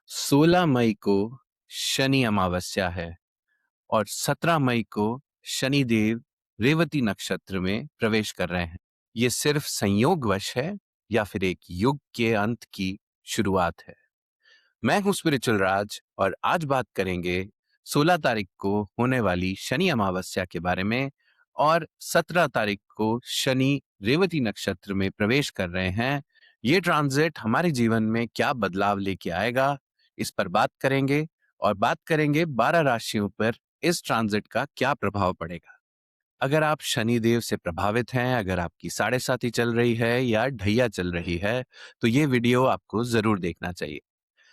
16 मई को शनि अमावस्या है और 17 मई को शनि देव रेवती नक्षत्र में प्रवेश कर रहे हैं। ये सिर्फ संयोगवश है या फिर एक युग के अंत की शुरुआत है? मैं हूं स्पिरिचुअल राज और आज बात करेंगे 16 तारीख को होने वाली शनि अमावस्या के बारे में और 17 तारीख को शनि रेवती नक्षत्र में प्रवेश कर रहे हैं। ये ट्रांजिट हमारे जीवन में क्या बदलाव लेके आएगा, इस पर बात करेंगे और बात करेंगे 12 राशियों पर इस ट्रांजिट का क्या प्रभाव पड़ेगा। अगर आप शनि देव से प्रभावित हैं, अगर आपकी साढ़े साती चल रही है या ढैया चल रही है, तो ये वीडियो आपको जरूर देखना चाहिए।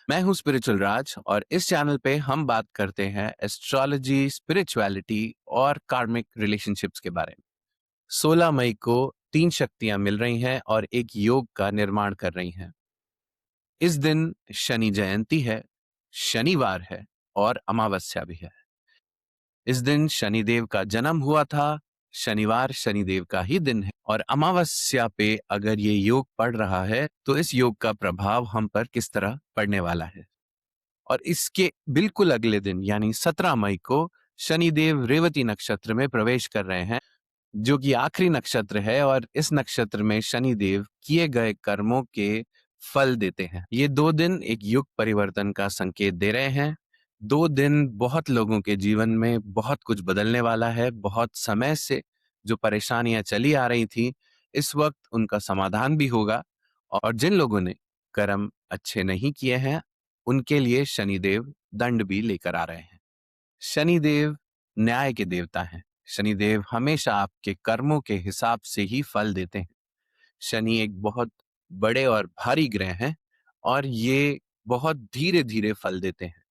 मैं हूं स्पिरिचुअल राज और इस चैनल पे हम बात करते हैं एस्ट्रोलॉजी, स्पिरिचुअलिटी और कार्मिक रिलेशनशिप्स के बारे में। 16 मई को तीन शक्तियां मिल रही हैं और एक योग का निर्माण कर रही हैं। इस दिन शनि जयंती है, शनिवार है और अमावस्या भी है। इस दिन शनिदेव का जन्म हुआ था, शनिवार शनिदेव का ही दिन है और अमावस्या पे अगर ये योग पड़ रहा है तो इस योग का प्रभाव हम पर किस तरह पड़ने वाला है। और इसके बिल्कुल अगले दिन यानी 17 मई को शनिदेव रेवती नक्षत्र में प्रवेश कर रहे हैं, जो कि आखिरी नक्षत्र है और इस नक्षत्र में शनिदेव किए गए कर्मों के फल देते हैं। ये 2 दिन एक युग परिवर्तन का संकेत दे रहे हैं। 2 दिन बहुत लोगों के जीवन में बहुत कुछ बदलने वाला है। बहुत समय से जो परेशानियां चली आ रही थी, इस वक्त उनका समाधान भी होगा और जिन लोगों ने कर्म अच्छे नहीं किए हैं, उनके लिए शनिदेव दंड भी लेकर आ रहे हैं। शनिदेव न्याय के देवता हैं। शनिदेव हमेशा आपके कर्मों के हिसाब से ही फल देते हैं। शनि एक बहुत बड़े और भारी ग्रह हैं और ये बहुत धीरे धीरे फल देते हैं।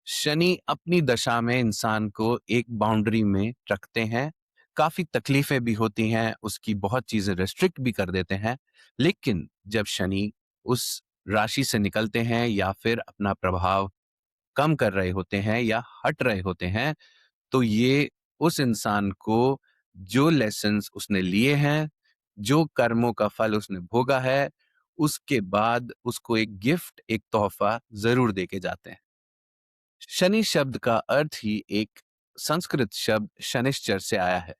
शनि अपनी दशा में इंसान को एक बाउंड्री में रखते हैं। काफी तकलीफें भी होती हैं, उसकी बहुत चीजें रेस्ट्रिक्ट भी कर देते हैं। लेकिन जब शनि उस राशि से निकलते हैं या फिर अपना प्रभाव कम कर रहे होते हैं या हट रहे होते हैं, तो ये उस इंसान को जो लेसन्स उसने लिए हैं, जो कर्मों का फल उसने भोगा है, उसके बाद उसको एक गिफ्ट, एक तोहफा जरूर देके जाते हैं। शनि शब्द का अर्थ ही एक संस्कृत शब्द शनिश्चर से आया है।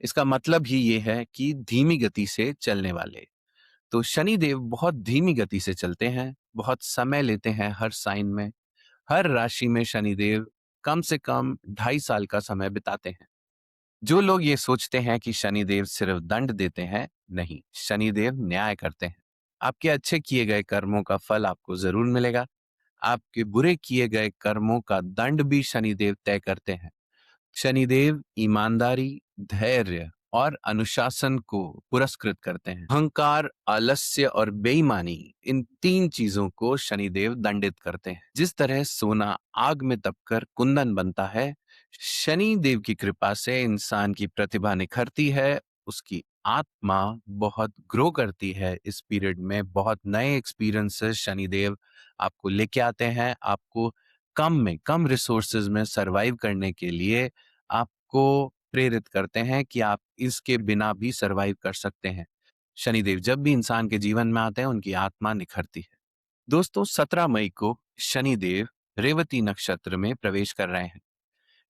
इसका मतलब ही ये है कि धीमी गति से चलने वाले। तो शनि देव बहुत धीमी गति से चलते हैं, बहुत समय लेते हैं हर साइन में। हर राशि में शनिदेव कम से कम 2.5 साल का समय बिताते हैं। जो लोग ये सोचते हैं कि शनिदेव सिर्फ दंड देते हैं, नहीं, शनिदेव न्याय करते हैं। आपके अच्छे किए गए कर्मों का फल आपको जरूर मिलेगा। आपके बुरे किए गए कर्मों का दंड भी शनिदेव तय करते हैं। शनिदेव ईमानदारी, धैर्य और अनुशासन को पुरस्कृत करते हैं। अहंकार, आलस्य और बेईमानी, इन तीन चीजों को शनिदेव दंडित करते हैं। जिस तरह सोना आग में तपकर कुंदन बनता है, शनि देव की कृपा से इंसान की प्रतिभा निखरती है, उसकी आत्मा बहुत ग्रो करती है। इस पीरियड में बहुत नए एक्सपीरियंसेस शनिदेव आपको लेके आते हैं। आपको कम में कम रिसोर्सेज में सरवाइव करने के लिए आपको प्रेरित करते हैं कि आप इसके बिना भी सरवाइव कर सकते हैं। शनिदेव जब भी इंसान के जीवन में आते हैं, उनकी आत्मा निखरती है। दोस्तों, 17 मई को शनिदेव रेवती नक्षत्र में प्रवेश कर रहे हैं।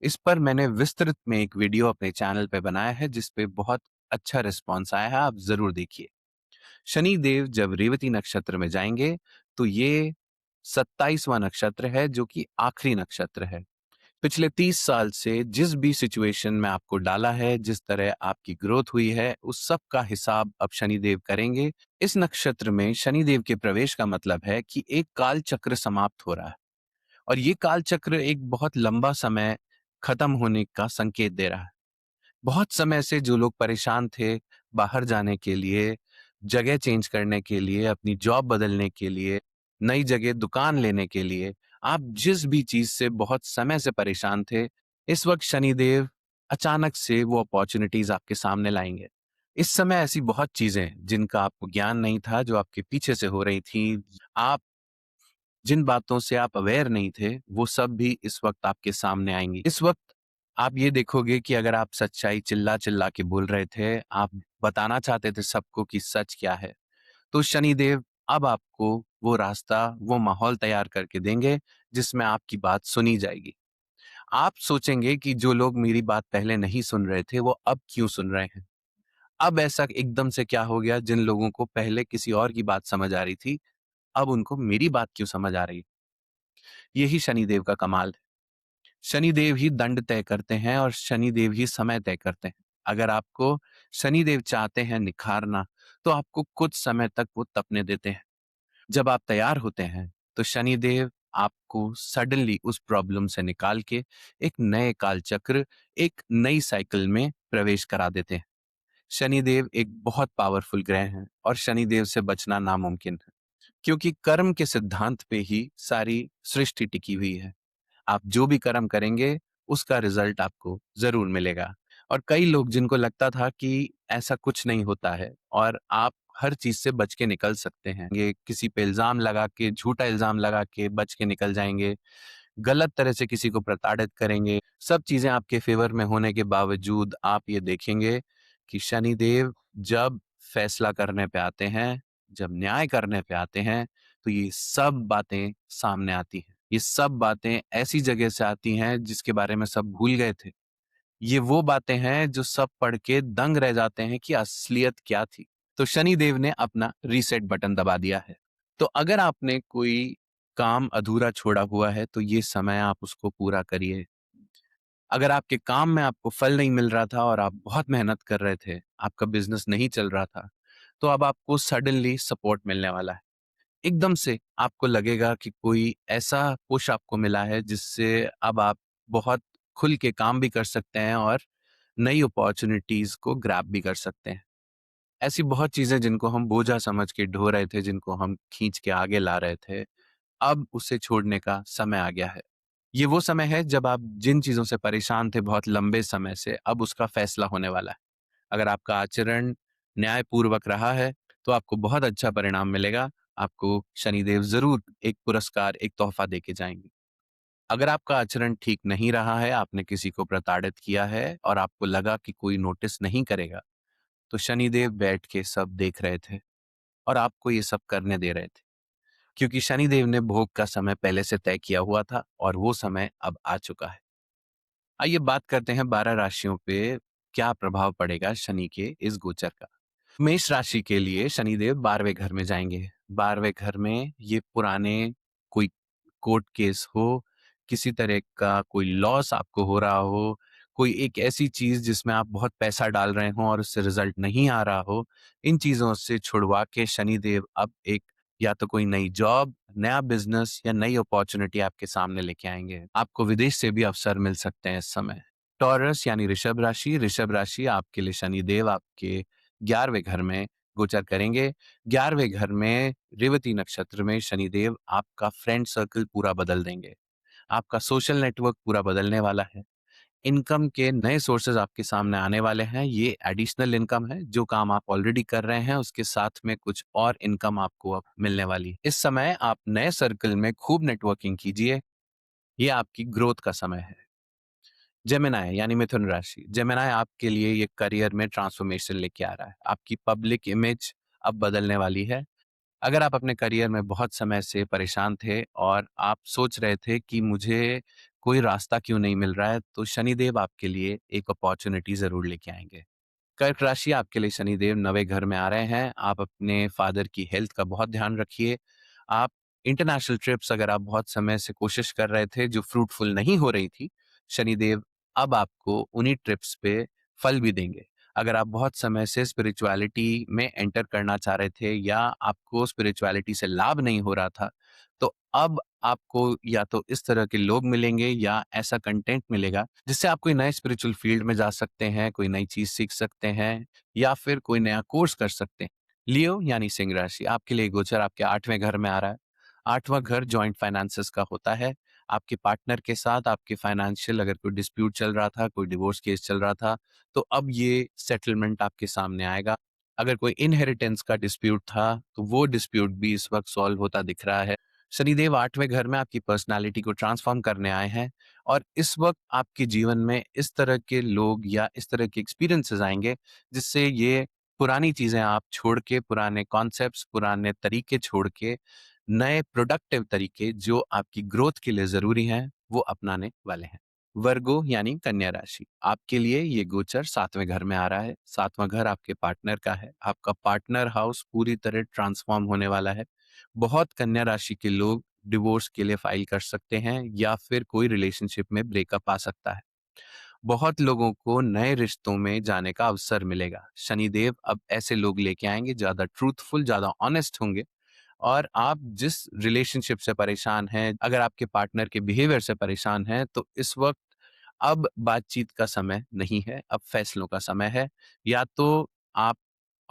इस पर मैंने विस्तृत में एक वीडियो अपने चैनल पे बनाया है, जिस पे बहुत अच्छा रिस्पॉन्स आया है, आप जरूर देखिए। शनि देव जब रेवती नक्षत्र में जाएंगे तो ये 27वां नक्षत्र है, जो कि आखिरी नक्षत्र है। पिछले 30 साल से जिस भी सिचुएशन में आपको डाला है, जिस तरह आपकी ग्रोथ हुई है, उस सब का हिसाब अब शनिदेव करेंगे। इस नक्षत्र में शनिदेव के प्रवेश का मतलब है कि एक काल चक्र समाप्त हो रहा है और ये काल चक्र एक बहुत लंबा समय खत्म होने का संकेत दे रहा है। बहुत समय से जो लोग परेशान थे बाहर जाने के लिए, जगह चेंज करने के लिए, अपनी जॉब बदलने के लिए, नई जगह दुकान लेने के लिए, आप जिस भी चीज से बहुत समय से परेशान थे, इस वक्त शनिदेव अचानक से वो अपॉर्चुनिटीज आपके सामने लाएंगे। इस समय ऐसी बहुत चीजें जिनका आपको ज्ञान नहीं था, जो आपके पीछे से हो रही थी, आप जिन बातों से आप अवेयर नहीं थे, वो सब भी इस वक्त आपके सामने आएंगी। इस वक्त आप ये देखोगे कि अगर आप सच्चाई चिल्ला चिल्ला के बोल रहे थे, आप बताना चाहते थे सबको कि सच क्या है, तो शनिदेव अब आपको वो रास्ता, वो माहौल तैयार करके देंगे जिसमें आपकी बात सुनी जाएगी। आप सोचेंगे कि जो लोग मेरी बात पहले नहीं सुन रहे थे, वो अब क्यों सुन रहे हैं? अब ऐसा एकदम से क्या हो गया, जिन लोगों को पहले किसी और की बात समझ आ रही थी, अब उनको मेरी बात क्यों समझ आ रही है? यही शनिदेव का कमाल है। शनिदेव ही दंड तय करते हैं और शनिदेव ही समय तय करते हैं। अगर आपको शनिदेव चाहते हैं निखारना, तो आपको कुछ समय तक वो तपने देते हैं। जब आप तैयार होते हैं, तो शनिदेव आपको सडनली उस प्रॉब्लम से निकाल के एक नए काल चक्र, एक नई साइकिल में प्रवेश करा देते हैं। शनिदेव एक बहुत पावरफुल ग्रह हैं और शनिदेव से बचना नामुमकिन है, क्योंकि कर्म के सिद्धांत पे ही सारी सृष्टि टिकी हुई है। आप जो भी कर्म करेंगे, उसका रिजल्ट आपको ज़रूर मिलेगा। और कई लोग जिनको लगता था कि ऐसा कुछ नहीं होता है और आप हर चीज़ से बच के निकल सकते हैं। ये किसी पे इल्ज़ाम लगा के, झूठा इल्ज़ाम लगा के बच के निकल जाएँगे, गलत तरह से किसी को प्रताड़ित करेंगे। सब चीज़ें आपके फ़ेवर में होने के बावजूद आप ये देखेंगे कि शनिदेव जब फैसला करने पे आते हैं, जब न्याय करने पे आते हैं, तो ये सब बातें सामने आती हैं। ये सब बातें ऐसी जगह से आती हैं जिसके बारे में सब भूल गए थे। ये वो बातें हैं जो सब पढ़ के दंग रह जाते हैं कि असलियत क्या थी। तो शनि देव ने अपना रीसेट बटन दबा दिया है। तो अगर आपने कोई काम अधूरा छोड़ा हुआ है, तो ये समय आप उसको पूरा करिए। अगर आपके काम में आपको फल नहीं मिल रहा था और आप बहुत मेहनत कर रहे थे, आपका बिज़नेस नहीं चल रहा था, तो अब आपको सडनली सपोर्ट मिलने वाला है। एकदम से आपको लगेगा कि कोई ऐसा पुश आपको मिला है जिससे अब आप बहुत खुल के काम भी कर सकते हैं और नई अपॉर्चुनिटीज़ को ग्रैब भी कर सकते हैं। ऐसी बहुत चीज़ें जिनको हम बोझा समझ के ढो रहे थे, जिनको हम खींच के आगे ला रहे थे, अब उसे छोड़ने का समय आ गया है। ये वो समय है जब आप जिन चीज़ों से परेशान थे बहुत लंबे समय से, अब उसका फैसला होने वाला है। अगर आपका आचरण न्यायपूर्वक रहा है, तो आपको बहुत अच्छा परिणाम मिलेगा। आपको शनिदेव ज़रूर एक पुरस्कार, एक तोहफ़ा देके जाएँगे। अगर आपका आचरण ठीक नहीं रहा है, आपने किसी को प्रताड़ित किया है और आपको लगा कि कोई नोटिस नहीं करेगा, तो शनिदेव बैठ के सब देख रहे थे और आपको ये सब करने दे रहे थे। क्योंकि शनिदेव ने भोग का समय पहले से तय किया हुआ था और वो समय अब आ चुका है। आइए बात करते हैं 12 राशियों पे क्या प्रभाव पड़ेगा शनि के इस गोचर का। मेष राशि के लिए शनिदेव 12वें घर में जाएँगे। 12वें घर में ये पुराने कोई कोर्ट केस हो, किसी तरह का कोई लॉस आपको हो रहा हो, कोई एक ऐसी चीज़ जिसमें आप बहुत पैसा डाल रहे हों और उससे रिज़ल्ट नहीं आ रहा हो, इन चीज़ों से छुड़वा के शनिदेव अब एक या तो कोई नई जॉब, नया बिज़नेस या नई अपॉर्च्युनिटी आपके सामने लेके आएँगे। आपको विदेश से भी अवसर मिल सकते हैं इस समय। टॉरस यानी ऋषभ राशि आपके लिए शनिदेव आपके 11वें घर में गोचर करेंगे। 11वें घर में रेवती नक्षत्र में शनिदेव आपका फ्रेंड सर्कल पूरा बदल देंगे। आपका सोशल नेटवर्क पूरा बदलने वाला है। इनकम के नए सोर्सेज़ आपके सामने आने वाले हैं। ये एडिशनल इनकम है, जो काम आप ऑलरेडी कर रहे हैं, उसके साथ में कुछ और इनकम आपको अब मिलने वाली है। इस समय आप नए सर्कल में खूब नेटवर्किंग कीजिए। ये आपकी ग्रोथ का समय है। जेमिनी यानी मिथुन राशि। जेमिनी आपके लिए ये करियर में ट्रांसफॉर्मेशन लेके आ रहा है। आपकी पब्लिक इमेज अब बदलने वाली है। अगर आप अपने करियर में बहुत समय से परेशान थे और आप सोच रहे थे कि मुझे कोई रास्ता क्यों नहीं मिल रहा है, तो शनिदेव आपके लिए एक अपॉर्च्युनिटी ज़रूर लेके आएँगे। कर्क राशि आपके लिए शनिदेव 9वें घर में आ रहे हैं। आप अपने फादर की हेल्थ का बहुत ध्यान रखिए। आप इंटरनेशनल ट्रिप्स अगर आप बहुत समय से कोशिश कर रहे थे जो फ्रूटफुल नहीं हो रही थी, शनिदेव अब आपको उन्हीं ट्रिप्स पे फल भी देंगे। अगर आप बहुत समय से स्पिरिचुअलिटी में एंटर करना चाह रहे थे या आपको स्पिरिचुअलिटी से लाभ नहीं हो रहा था, तो अब आपको या तो इस तरह के लोग मिलेंगे या ऐसा कंटेंट मिलेगा जिससे आप कोई नए स्पिरिचुअल फील्ड में जा सकते हैं, कोई नई चीज़ सीख सकते हैं या फिर कोई नया कोर्स कर सकते हैं। लियो यानी सिंह राशि आपके लिए गोचर आपके 8वें घर में आ रहा है। 8वाँ घर जॉइंट फाइनेंसेस का होता है। आपके पार्टनर के साथ आपके फाइनेंशियल अगर कोई डिस्प्यूट चल रहा था, कोई डिवोर्स केस चल रहा था, तो अब ये सेटलमेंट आपके सामने आएगा। अगर कोई इनहेरिटेंस का डिस्प्यूट था, तो वो डिस्प्यूट भी इस वक़्त सॉल्व होता दिख रहा है। शनिदेव 8वें घर में आपकी पर्सनैलिटी को ट्रांसफ़ॉर्म करने आए हैं और इस वक़्त आपके जीवन में इस तरह के लोग या इस तरह के एक्सपीरियंसेस आएँगे, जिससे ये पुरानी चीज़ें आप छोड़ के, पुराने कॉन्सेप्ट्स, पुराने तरीके छोड़ के, नए प्रोडक्टिव तरीके जो आपकी ग्रोथ के लिए ज़रूरी हैं, वो अपनाने वाले हैं। वर्गो यानी कन्या राशि, आपके लिए ये गोचर 7वें घर में आ रहा है। 7वां घर आपके पार्टनर का है। आपका पार्टनर हाउस पूरी तरह ट्रांसफ़ॉर्म होने वाला है। बहुत कन्या राशि के लोग डिवोर्स के लिए फाइल कर सकते हैं या फिर कोई रिलेशनशिप में ब्रेकअप आ सकता है। बहुत लोगों को नए रिश्तों में जाने का अवसर मिलेगा। शनिदेव अब ऐसे लोग लेके आएँगे, ज़्यादा ट्रूथफुल, ज़्यादा ऑनेस्ट होंगे और आप जिस रिलेशनशिप से परेशान हैं, अगर आपके पार्टनर के बिहेवियर से परेशान हैं, तो इस वक़्त अब बातचीत का समय नहीं है, अब फैसलों का समय है। या तो आप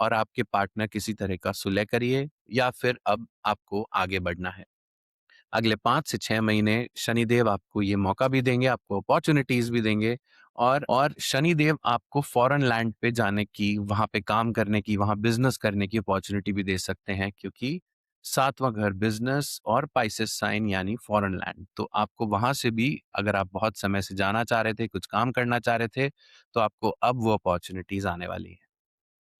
और आपके पार्टनर किसी तरह का सुलह करिए या फिर अब आपको आगे बढ़ना है। अगले 5 से 6 महीने शनिदेव आपको ये मौका भी देंगे, आपको अपॉर्च्युनिटीज़ भी देंगे और शनिदेव आपको फ़ॉरेन लैंड पे जाने की, वहाँ पे काम करने की, वहाँ बिज़नेस करने की अपॉर्च्युनिटी भी दे सकते हैं क्योंकि 7वां घर बिज़नेस और पाइसेस साइन यानी फ़ॉरेन लैंड। तो आपको वहाँ से भी अगर आप बहुत समय से जाना चाह रहे थे, कुछ काम करना चाह रहे थे, तो आपको अब वो अपॉर्च्युनिटीज़ आने वाली हैं।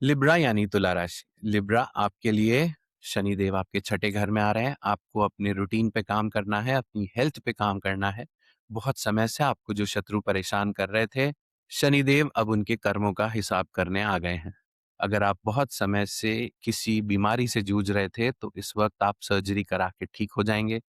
लिब्रा यानी तुला राशि। लिब्रा आपके लिए शनिदेव आपके छठे घर में आ रहे हैं। आपको अपने रूटीन पे काम करना है, अपनी हेल्थ पे काम करना है। बहुत समय से आपको जो शत्रु परेशान कर रहे थे, शनिदेव अब उनके कर्मों का हिसाब करने आ गए हैं। अगर आप बहुत समय से किसी बीमारी से जूझ रहे थे, तो इस वक़्त आप सर्जरी करा के ठीक हो जाएँगे।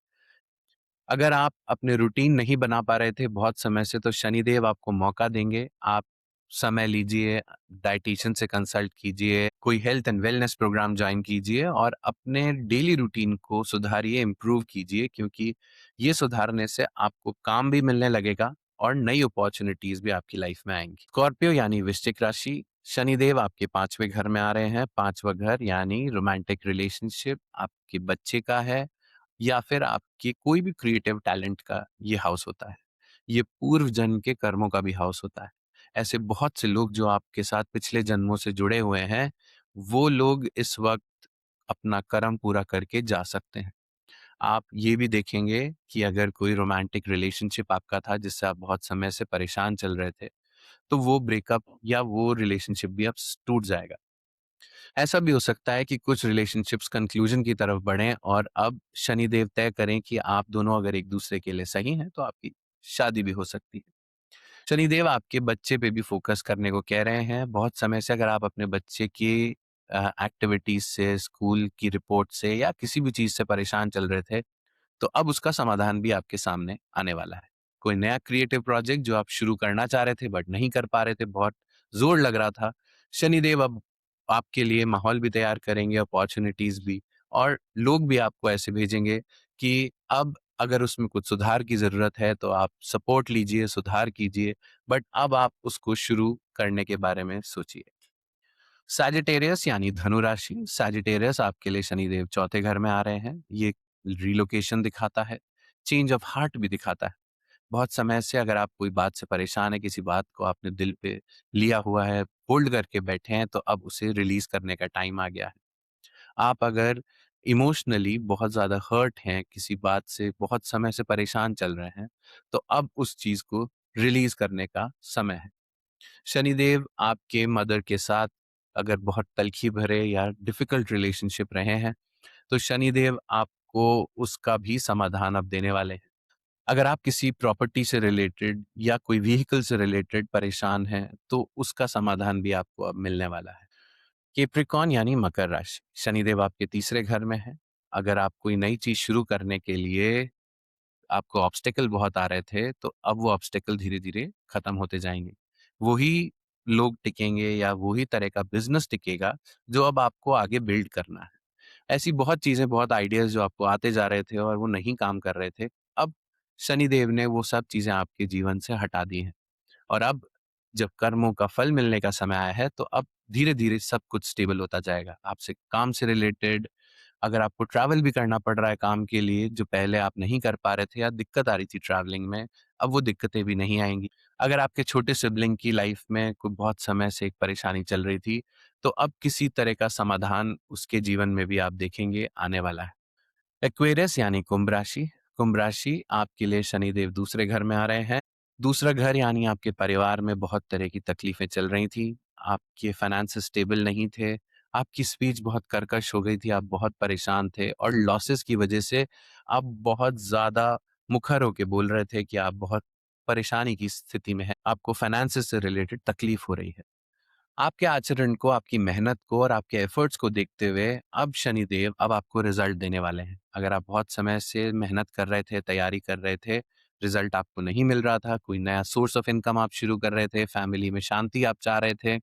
अगर आप अपने रूटीन नहीं बना पा रहे थे बहुत समय से तो शनिदेव आपको मौका देंगे। आप समय लीजिए, डायटीशियन से कंसल्ट कीजिए, कोई health and wellness programme join कीजिए और अपने डेली रूटीन को सुधारिए, इम्प्रूव कीजिए क्योंकि ये सुधारने से आपको काम भी मिलने लगेगा और नई अपॉर्च्युनिटीज़ भी आपकी लाइफ में आएँगी। स्कॉर्पियो यानी वृश्चिक राशि, शनिदेव आपके 5वें घर में आ रहे हैं। 5वां घर यानी रोमांटिक रिलेशनशिप आपके बच्चे का है या फिर आपके कोई भी क्रिएटिव टैलेंट का ये हाउस होता है। ये पूर्व जन्म के कर्मों का भी हाउस होता है। ऐसे बहुत से लोग जो आपके साथ पिछले जन्मों से जुड़े हुए हैं, वो लोग इस वक़्त अपना कर्म पूरा करके जा सकते हैं। आप ये भी देखेंगे कि अगर कोई रोमांटिक रिलेशनशिप आपका था जिससे आप बहुत समय से परेशान चल रहे थे, तो वो ब्रेकअप या वो रिलेशनशिप भी अब टूट जाएगा। ऐसा भी हो सकता है कि कुछ रिलेशनशिप्स कंक्लूजन की तरफ बढ़ें और अब शनिदेव तय करें कि आप दोनों अगर एक दूसरे के लिए सही हैं तो आपकी शादी भी हो सकती है। शनिदेव आपके बच्चे पे भी फोकस करने को कह रहे हैं। बहुत समय से अगर आप अपने बच्चे की एक्टिविटीज से, स्कूल की रिपोर्ट से या किसी भी चीज से परेशान चल रहे थे, तो अब उसका समाधान भी आपके सामने आने वाला है। कोई नया क्रिएटिव प्रोजेक्ट जो आप शुरू करना चाह रहे थे बट नहीं कर पा रहे थे, बहुत ज़ोर लग रहा था, शनिदेव अब आपके लिए माहौल भी तैयार करेंगे, अपॉर्च्युनिटीज़ भी और लोग भी आपको ऐसे भेजेंगे कि अब अगर उसमें कुछ सुधार की ज़रूरत है तो आप सपोर्ट लीजिए, सुधार कीजिए, बट अब आप उसको शुरू करने के बारे में सोचिए। सैजिटेरियस यानी धनु राशि, सैजिटेरियस आपके लिए शनिदेव चौथे घर में आ रहे हैं। ये रिलोकेशन दिखाता है, चेंज ऑफ हार्ट भी दिखाता है। बहुत समय से अगर आप कोई बात से परेशान हैं, किसी बात को आपने दिल पे लिया हुआ है, होल्ड करके बैठे हैं, तो अब उसे रिलीज़ करने का टाइम आ गया है। आप अगर इमोशनली बहुत ज़्यादा हर्ट हैं, किसी बात से बहुत समय से परेशान चल रहे हैं, तो अब उस चीज़ को रिलीज़ करने का समय है। शनिदेव आपके मदर के साथ अगर बहुत तलखी भरे या डिफ़िकल्ट रिलेशनशिप रहे हैं, तो शनिदेव आपको उसका भी समाधान अब देने वाले हैं। अगर आप किसी प्रॉपर्टी से रिलेटेड या कोई व्हीकल से रिलेटेड परेशान हैं, तो उसका समाधान भी आपको अब मिलने वाला है। कैप्रिकॉर्न यानी मकर राशि, शनिदेव आपके तीसरे घर में है। अगर आप कोई नई चीज़ शुरू करने के लिए आपको ऑब्स्टेकल बहुत आ रहे थे, तो अब वो ऑब्स्टेकल धीरे-धीरे खत्म होते जाएँगे। वही लोग टिकेंगे या वही तरह का बिज़नेस टिकेगा, जो अब आपको आगे बिल्ड करना है। ऐसी बहुत चीज़ें, बहुत आइडियाज़ जो आपको आते जा रहे थे और वो नहीं काम कर रहे थे, अब शनिदेव ने वो सब चीज़ें आपके जीवन से हटा दी हैं। और अब जब कर्मों का फल मिलने का समय आया है, तो अब धीरे-धीरे सब कुछ स्टेबल होता जाएगा। आपसे काम से रिलेटेड अगर आपको ट्रैवल भी करना पड़ रहा है काम के लिए, जो पहले आप नहीं कर पा रहे थे या दिक्कत आ रही थी ट्रैवलिंग में, अब वो दिक्कतें भी नहीं आएँगी। अगर आपके छोटे सिबलिंग की लाइफ में कोई बहुत समय से एक परेशानी चल रही थी, तो अब किसी तरह का समाधान उसके जीवन में भी आप देखेंगे आने वाला है। एक्वेरियस यानी कुंभ राशि, कुंभ राशि आपके लिए शनिदेव दूसरे घर में आ रहे हैं। दूसरा घर यानी आपके परिवार में बहुत तरह की तकलीफें चल रही थी। आपके फाइनेंसेस स्टेबल नहीं थे, आपकी स्पीच बहुत कर्कश हो गई थी, आप बहुत परेशान थे और लॉसेस की वजह से आप बहुत ज़्यादा मुखर होके बोल रहे थे कि आप बहुत परेशानी की स्थिति में हैं, आपको फाइनेंसेस से रिलेटेड तकलीफ हो रही है। आपके आचरण को, आपकी मेहनत को और आपके एफर्ट्स को देखते हुए अब शनिदेव अब आपको रिजल्ट देने वाले हैं। अगर आप बहुत समय से मेहनत कर रहे थे, तैयारी कर रहे थे, रिजल्ट आपको नहीं मिल रहा था, कोई नया सोर्स ऑफ इनकम आप शुरू कर रहे थे, फैमिली में शांति आप चाह रहे थे,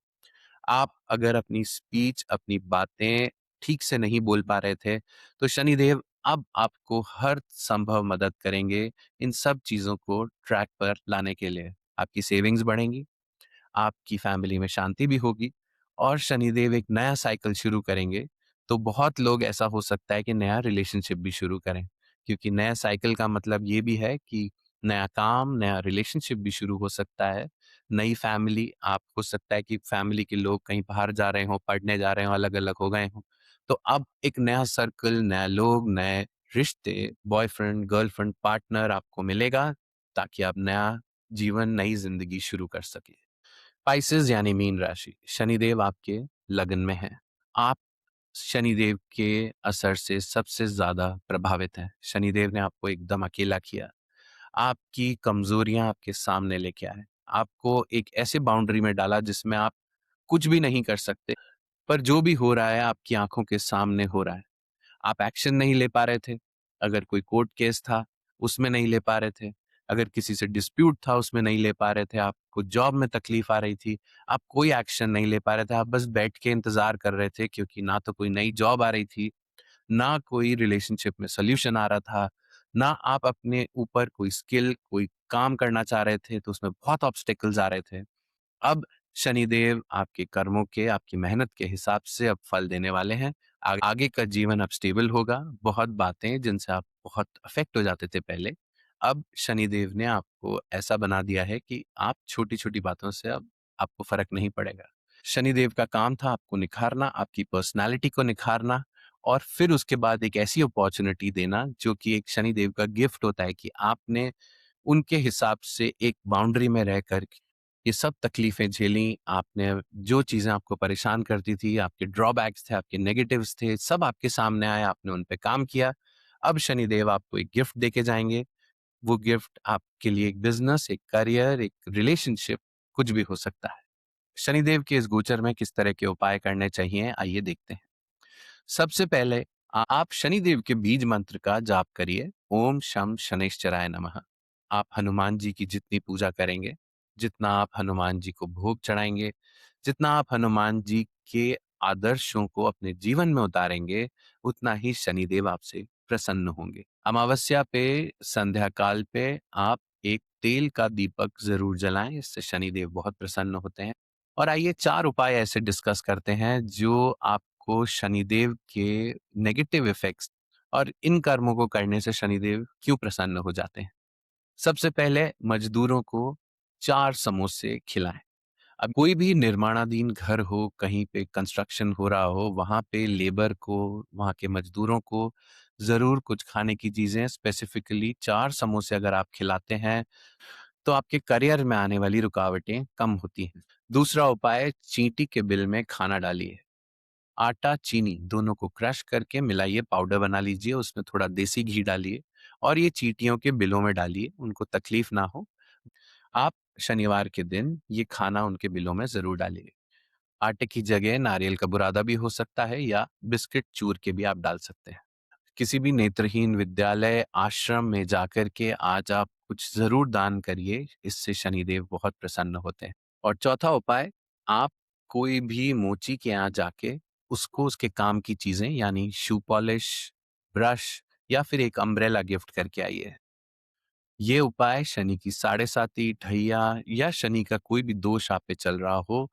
आप अगर अपनी स्पीच, अपनी बातें ठीक से नहीं बोल पा रहे थे, तो शनिदेव अब आपको हर संभव मदद करेंगे इन सब चीज़ों को ट्रैक पर लाने के लिए। आपकी सेविंग्स बढ़ेंगी, आपकी फैमिली में शांति भी होगी और शनिदेव एक नया साइकिल शुरू करेंगे, तो बहुत लोग ऐसा हो सकता है कि नया रिलेशनशिप भी शुरू करें। क्योंकि नया साइकिल का मतलब ये भी है कि नया काम, नया रिलेशनशिप भी शुरू हो सकता है। नई फैमिली आप हो सकता है कि फैमिली के लोग कहीं बाहर जा रहे हों, पढ़ने जा रहे हों, अलग-अलग हो गए हों। तो अब एक नया सर्कल, नया लोग, नए रिश्ते, बॉयफ्रेंड, गर्लफ्रेंड, पार्टनर आपको मिलेगा ताकि आप नया जीवन, नई ज़िंदगी शुरू कर सकें। स्पाइसेस यानी मीन राशि, शनिदेव आपके लगन में है। आप शनिदेव के असर से सबसे ज़्यादा प्रभावित हैं। शनिदेव ने आपको एकदम अकेला किया। आपकी कमज़ोरियाँ आपके सामने लेके आए। आपको एक ऐसे बाउंड्री में डाला जिसमें आप कुछ भी नहीं कर सकते, पर जो भी हो रहा है आपकी आँखों के सामने हो रहा है। आप एक्शन नहीं ले पा रहे थे। अगर कोई कोर्ट केस था, उसमें नहीं ले पा रहे थे। अगर किसी से डिस्प्यूट था, उसमें नहीं ले पा रहे थे। आपको जॉब में तकलीफ आ रही थी, आप कोई एक्शन नहीं ले पा रहे थे। आप बस बैठ के इंतज़ार कर रहे थे क्योंकि ना तो कोई नई जॉब आ रही थी, ना कोई रिलेशनशिप में सॉल्यूशन आ रहा था, ना आप अपने ऊपर कोई स्किल, कोई काम करना चाह रहे थे, तो उसमें बहुत ऑब्स्टेकल्स आ रहे थे। अब शनिदेव आपके कर्मों के, आपकी मेहनत के हिसाब से अब फल देने वाले हैं। आगे का जीवन अब स्टेबल होगा। बहुत बातें जिनसे आप बहुत अफ़ेक्ट हो जाते थे पहले, अब शनिदेव ने आपको ऐसा बना दिया है कि आप छोटी-छोटी बातों से अब आपको फ़र्क नहीं पड़ेगा। शनिदेव का काम था आपको निखारना, आपकी पर्सनैलिटी को निखारना और फिर उसके बाद एक ऐसी अपॉर्च्युनिटी देना जो कि एक शनिदेव का गिफ्ट होता है कि आपने उनके हिसाब से एक बाउंड्री में रहकर ये सब तकलीफ़ें झेली, आपने जो चीज़ें आपको परेशान करती थी, आपके ड्रॉबैक्स थे, आपके नेगेटिव्स थे, सब आपके सामने आए, आपने उन पे काम किया। अब शनिदेव आपको एक गिफ्ट देके जाएँगे, वो गिफ्ट आपके लिए एक बिज़नेस, एक करियर, एक रिलेशनशिप कुछ भी हो सकता है। शनिदेव के इस गोचर में किस तरह के उपाय करने चाहिए, आइए देखते हैं। सबसे पहले आप शनिदेव के बीज मंत्र का जाप करिए, ओम शम शनैश्चराय नमः। आप हनुमान जी की जितनी पूजा करेंगे, जितना आप हनुमान जी को भोग चढ़ाएंगे, जितना आप हनुमान जी के आदर्शों को अपने जीवन में उतारेंगे, उतना ही शनिदेव आपसे प्रसन्न होंगे। अमावस्या पे, संध्या काल पे आप एक तेल का दीपक जरूर जलाएं, इससे शनिदेव बहुत प्रसन्न होते हैं। और आइए 4 उपाय ऐसे डिस्कस करते हैं जो आपको शनिदेव के नेगेटिव इफ़ेक्ट्स और इन कर्मों को करने से शनिदेव क्यों प्रसन्न हो जाते हैं। सबसे पहले मज़दूरों को 4 समोसे खिलाएँ। अब कोई भी निर्माणाधीन घर हो, कहीं पे कंस्ट्रक्शन हो रहा हो, वहाँ पे लेबर को, वहाँ के मज़दूरों को ज़रूर कुछ खाने की चीज़ें स्पेसिफ़िकली 4 समोसे अगर आप खिलाते हैं, तो आपके करियर में आने वाली रुकावटें कम होती हैं। दूसरा उपाय, चींटी के बिल में खाना डालिए। आटा, चीनी दोनों को क्रश करके मिलाइए, पाउडर बना लीजिए, उसमें थोड़ा देसी घी डालिए और ये चींटियों के बिलों में डालिए, उनको तकलीफ ना हो। आप शनिवार के दिन ये खाना उनके बिलों में ज़रूर डालिए। आटे की जगह नारियल का बुरादा भी हो सकता है या बिस्किट चूर के भी आप डाल सकते हैं। किसी भी नेत्रहीन विद्यालय, आश्रम में जाकर के आज आप कुछ ज़रूर दान करिए, इससे शनिदेव बहुत प्रसन्न होते हैं। और चौथा उपाय, आप कोई भी मोची के यहाँ जाके उसको उसके काम की चीज़ें यानी शू पॉलिश, ब्रश या फिर एक अम्ब्रेला गिफ्ट करके आइए। ये उपाय शनि की साढ़े-साती, ढैया या शनि का कोई भी दोष आप पे चल रहा हो,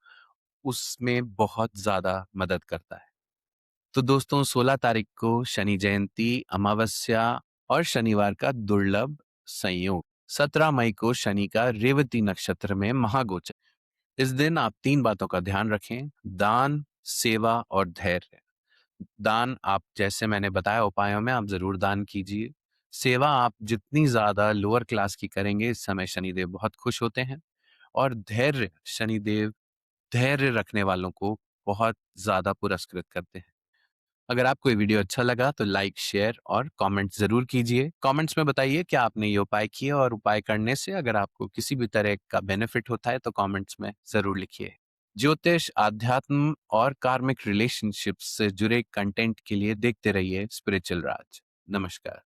उसमें बहुत ज़्यादा मदद करता है। तो दोस्तों 16 तारीख को शनि जयंती, अमावस्या और शनिवार का दुर्लभ संयोग। 17 मई को शनि का रेवती नक्षत्र में महागोचर। इस दिन आप 3 बातों का ध्यान रखें, दान, सेवा और धैर्य। दान आप जैसे मैंने बताया उपायों में आप ज़रूर दान कीजिए। सेवा आप जितनी ज़्यादा लोअर क्लास की करेंगे, इस समय शनिदेव बहुत खुश होते हैं। और धैर्य शनिदेव धैर्य रखने वालों को बहुत ज़्यादा पुरस्कृत करते हैं। अगर आपको ये वीडियो अच्छा लगा तो लाइक, शेयर और कमेंट ज़रूर कीजिए। कमेंट्स में बताइए क्या आपने ये उपाय किए और उपाय करने से अगर आपको किसी भी तरह का बेनिफिट होता है तो कमेंट्स में ज़रूर लिखिए। ज्योतिष, आध्यात्म और कार्मिक रिलेशनशिप्स से जुड़े कंटेंट के लिए देखते रहिए स्पिरिचुअल राज। नमस्कार।